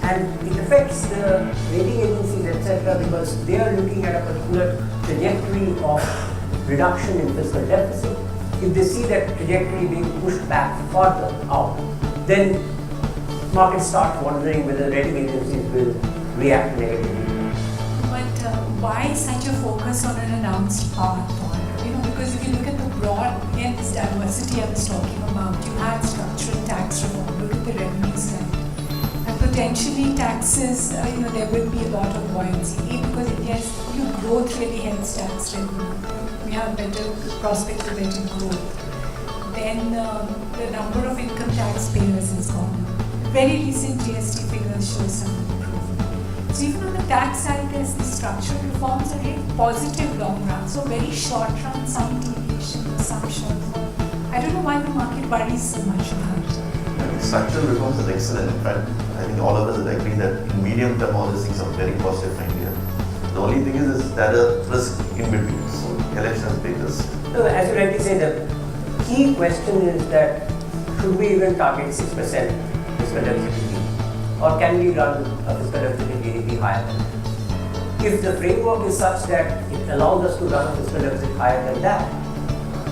And it affects the rating agencies, etc., because they are looking at a particular trajectory of reduction in fiscal deficit. If they see that trajectory being pushed back further out, then markets start wondering whether rating agencies will react negatively. But why such a focus on an announced path? Because if you look at the broad, again, this diversity I was talking about, you had structural tax reform, look at the revenue side. And potentially taxes, there will be a lot of buoyancy. Because India's growth really helps tax revenue. We have better prospects of better growth. Then the number of income taxpayers has gone up. Very recent GST figures show some improvement. So even on the tax side, there's the structural reforms are really positive long run. So very short run, some deviation or some shortfall. I don't know why the market worries so much about it. I think structural reforms are excellent. In fact, I think all of us agree that in medium term all these things are very positive for India. The only thing is that a risk in between. So election is big risk. So as you rightly say, the key question is that should we even target 6% fiscal deficit GDP, or can we run a fiscal deficit in GDP higher than that? If the framework is such that it allows us to run a fiscal deficit higher than that,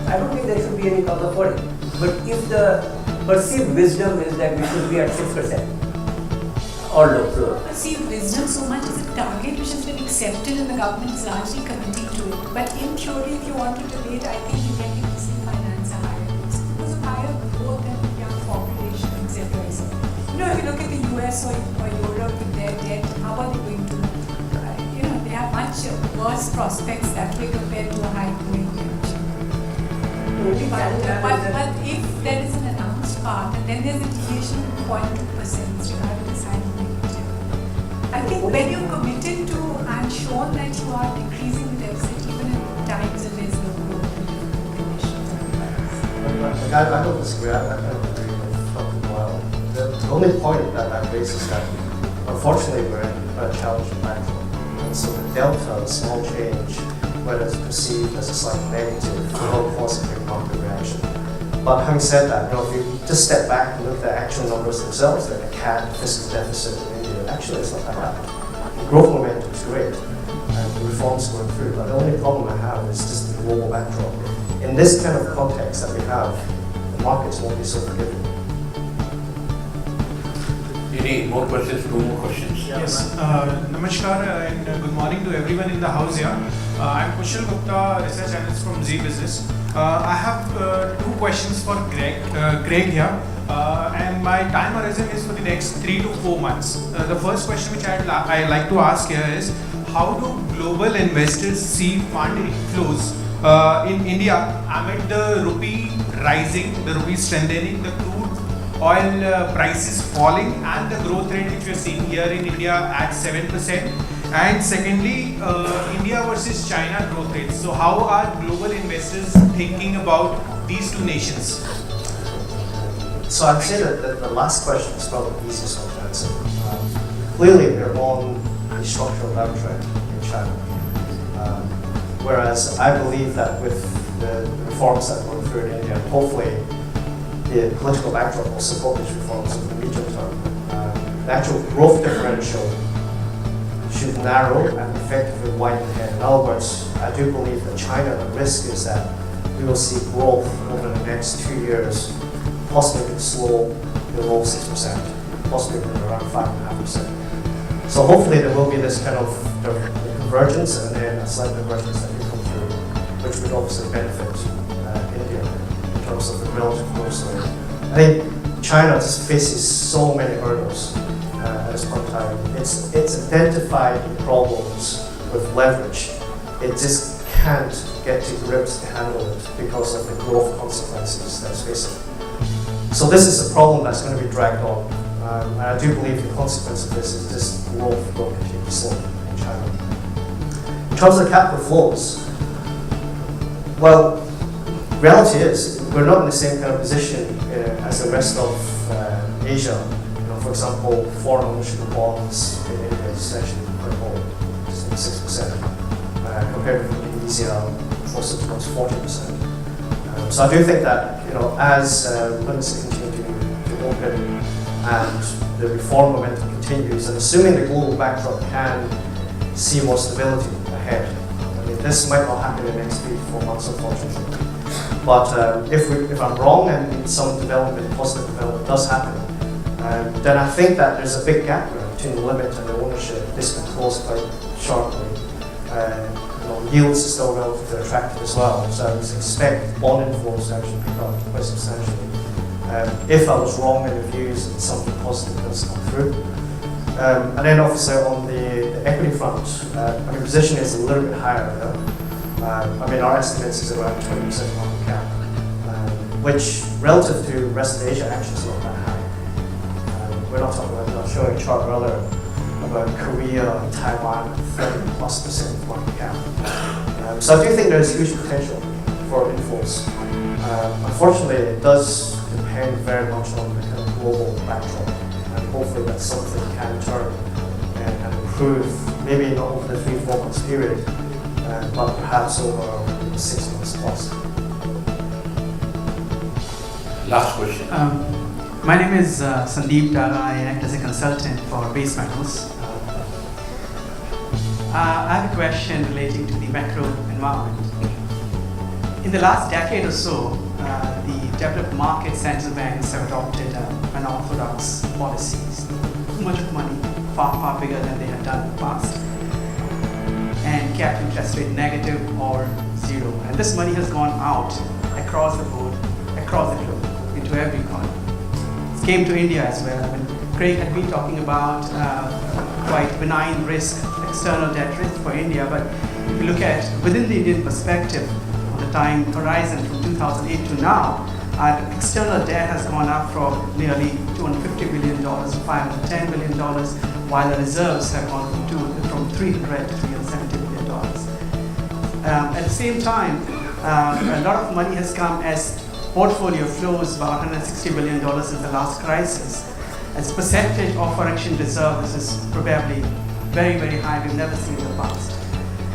I don't think there should be any cause of worry. But if the perceived wisdom is that we should be at 6% or lower. Perceived wisdom so much as a target which has been accepted and the government is largely committing to it. But in theory, if you want to debate, I think you can easily finance a higher risk because of higher growth and young population, etc. You know, if you look at the US or Europe with their debt, how are they going to? They have much worse prospects that way compared to a high-growing country. But if there is an announced path and then there's a deviation of 0.2% regarding the sign of negative, I think when you're committed to and shown that you are decreasing the deficit even in times when there's no growth in different conditions and environments. I don't disagree. I don't agree with Dr. Noel. The only point that I raise is that unfortunately we're in a challenging backdrop. And so the delta, the small change, whether it's perceived as a slight negative, will cause a big market reaction. But having said that, if you just step back and look at the actual numbers themselves, like the CAD fiscal deficit in India, actually it's not that bad. The growth momentum is great, and the reforms going through. But the only problem I have is just the global backdrop. In this kind of context that we have, the markets won't be so forgiving. Any more questions? Two more questions. Yes. Namaskar and good morning to everyone in the house here. I'm Kushal Gupta, research analyst from Z Business. I have two questions for Greg here, and my time horizon is for the next 3 to 4 months. The first question which I'd like to ask here is, how do global investors see fund inflows in India amid the rupee rising, the rupee strengthening, the crude oil prices falling, and the growth rate which we are seeing here in India at 7%? And secondly, India versus China growth rates. So how are global investors thinking about these two nations? So I'd say that the last question is probably the easiest one to answer. Clearly, we're on a structural downtrend in China. Whereas I believe that with the reforms that are going through in India, hopefully the political backdrop will support these reforms in the medium term. The actual growth differential should narrow and effectively widen ahead. In other words, I do believe that China, the risk is that we will see growth over the next 2 years, possibly slow below 6%, possibly around 5.5%. So hopefully there will be this kind of convergence and then a slight divergence that will come through, which would obviously benefit India in terms of the relative growth story. I think China just faces so many hurdles at this point in time. It's identified problems with leverage. It just can't get to grips to handle it because of the growth consequences that it's facing. So this is a problem that's going to be dragged on. And I do believe the consequence of this is just growth will continue to slow in China. In terms of capital flows, well, reality is we're not in the same kind of position as the rest of Asia. For example, foreign ownership of bonds in India is essentially quite low, just 6%, compared with Indonesia, for 6 months, 40%. So I do think that as limits continue to open and the reform momentum continues, and assuming the global backdrop can see more stability ahead. I mean, this might not happen in the next 3 to 4 months, unfortunately. But if I'm wrong and some development, positive development does happen, then I think that there's a big gap between the limit and the ownership. This can close quite sharply. Yields are still relatively attractive as well, so I would expect bond inflows to actually pick up quite substantially. If I was wrong in the views and something positive does come through. And then obviously on the equity front, my position is a little bit higher there. Our estimates is around 20% market cap, which relative to the rest of Asia actually is not that high. We're not talking about, I was showing a chart earlier about Korea and Taiwan, 30+% market cap. So I do think there's huge potential for inflows. Unfortunately, it does depend very much on the kind of global backdrop, and hopefully that something can turn and improve, maybe not over the 3-4 months period, but perhaps over 6 months plus. Last question. My name is Sandeep Daga. I act as a consultant for base metals. I have a question relating to the macro environment. In the last decade or so, the developed market central banks have adopted unorthodox policies. Too much of money, far bigger than they had done in the past, and kept interest rate negative or zero. And this money has gone out across the board, across the globe, into every economy. It came to India as well. I mean, Craig had been talking about quite benign risk, external debt risk for India, but if you look at within the Indian perspective, on the time horizon from 2008 to now, our external debt has gone up from nearly $250 billion to $510 billion, while the reserves have gone from $300 to $370 billion. At the same time, a lot of money has come as portfolio flows, about $160 billion in the last crisis. As percentage of foreign exchange reserve, this is probably very, very high. We've never seen in the past.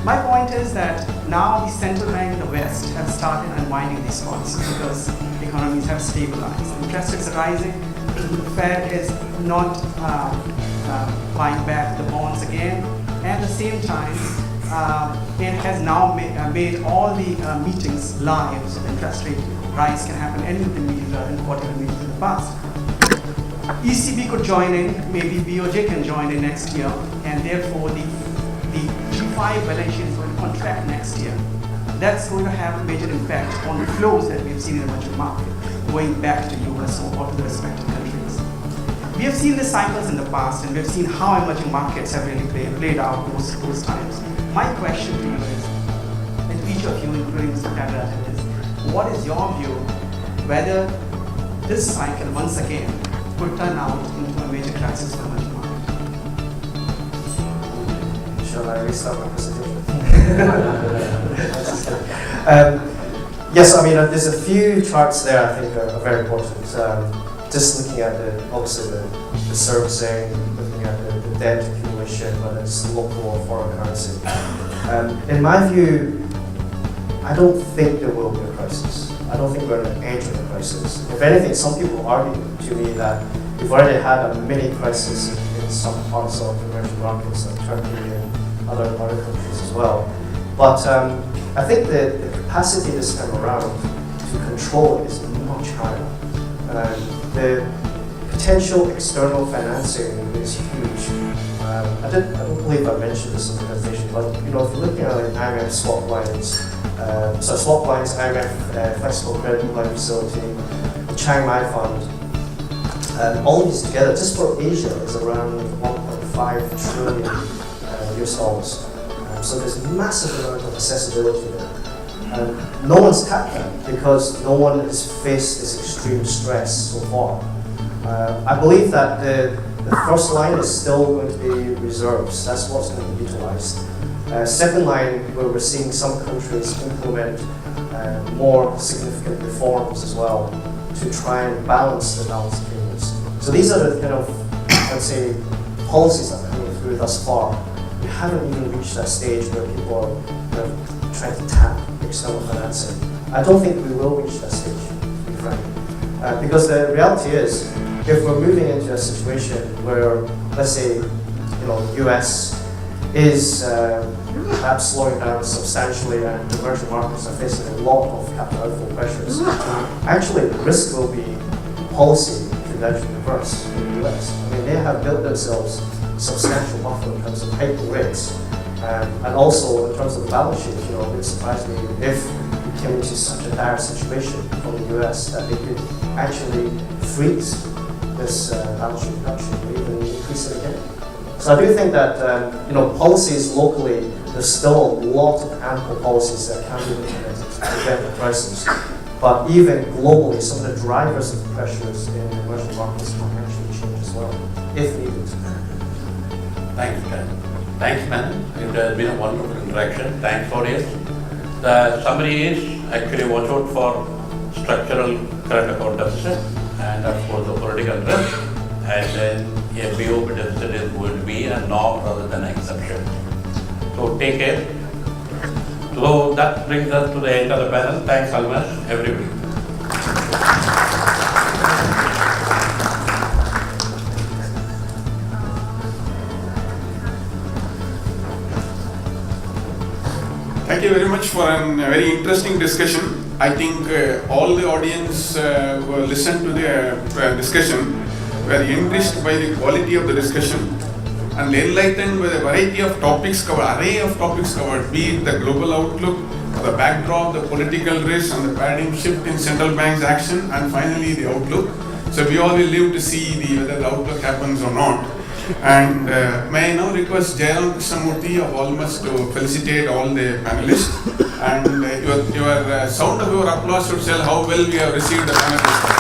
My point is that now the central bank in the West have started unwinding these policies because the economies have stabilized. Interest rates are rising. The Fed is not buying back the bonds again. At the same time, it has now made all the meetings live, so the interest rate rise can happen any of the meetings rather than quarterly meetings in the past. ECB could join in, maybe BOJ can join in next year, and therefore the G5 balance sheet is going to contract next year. That's going to have a major impact on the flows that we've seen in the emerging market, going back to the US or to the respective countries. We have seen the cycles in the past, and we've seen how emerging markets have really played out those times. My question to you is, and each of you, including Mr. Thiagarajan, is what is your view whether this cycle, once again, could turn out into a major crisis for emerging markets? Shall I restart my presentation? Yes, I mean, there's a few charts there I think are very important. Just looking at obviously the servicing, looking at the debt accumulation, whether it's local or foreign currency. In my view, I don't think there will be a crisis. I don't think we're on the edge of a crisis. If anything, some people argue to me that we've already had a mini crisis in some parts of emerging markets like Turkey and other countries as well. But I think the capacity this time around to control it is much higher. The potential external financing is huge. I don't believe I mentioned this in the presentation, but if you're looking at IMF swap lines, swap lines, IMF flexible credit line facility, the Chiang Mai fund, all these together, just for Asia, is around 1.5 trillion US dollars. So there's a massive amount of accessibility there. No one's tapped that because no one has faced this extreme stress so far. I believe that the first line is still going to be reserves. That's what's going to be utilized. Second line, where we're seeing some countries implement more significant reforms as well to try and balance the balance of payments. So these are the kind of, let's say, policies that are coming through thus far. We haven't even reached that stage where people are trying to tap external financing. I don't think we will reach that stage, to be frank. Because the reality is, if we're moving into a situation where, let's say, US is perhaps slowing down substantially and emerging markets are facing a lot of capital outflow pressures, actually the risk will be policy convention reverse in the US. I mean, they have built themselves substantial buffer in terms of hiking rates, and also in terms of the balance sheet. It would surprise me if we came into such a dire situation from the US that they could actually freeze this balance sheet reduction or even increase it again. So I do think that policies locally, there's still a lot of ample policies that can be implemented to prevent the crisis. But even globally, some of the drivers of the pressures in emerging markets can actually change as well, if needed. Thanks, Ken. Thanks, man. It has been a wonderful interaction. Thanks, audience. The summary is actually watch out for structural current account deficit and of course the political risk, and then a BOP deficit is going to be a norm rather than an exception. So take care. So that brings us to the end of the panel. Thanks, ALMUS, everybody. Thank you very much for a very interesting discussion. I think all the audience who listened to the discussion were enriched by the quality of the discussion and enlightened by the variety of topics covered, array of topics covered, be it the global outlook, the backdrop, the political risk, and the paradigm shift in central banks' action, and finally the outlook. So we all will live to see whether the outlook happens or not. And may I now request Chakraborty of ALMUS to felicitate all the panelists. And your sound of your applause should tell how well we have received the panelists.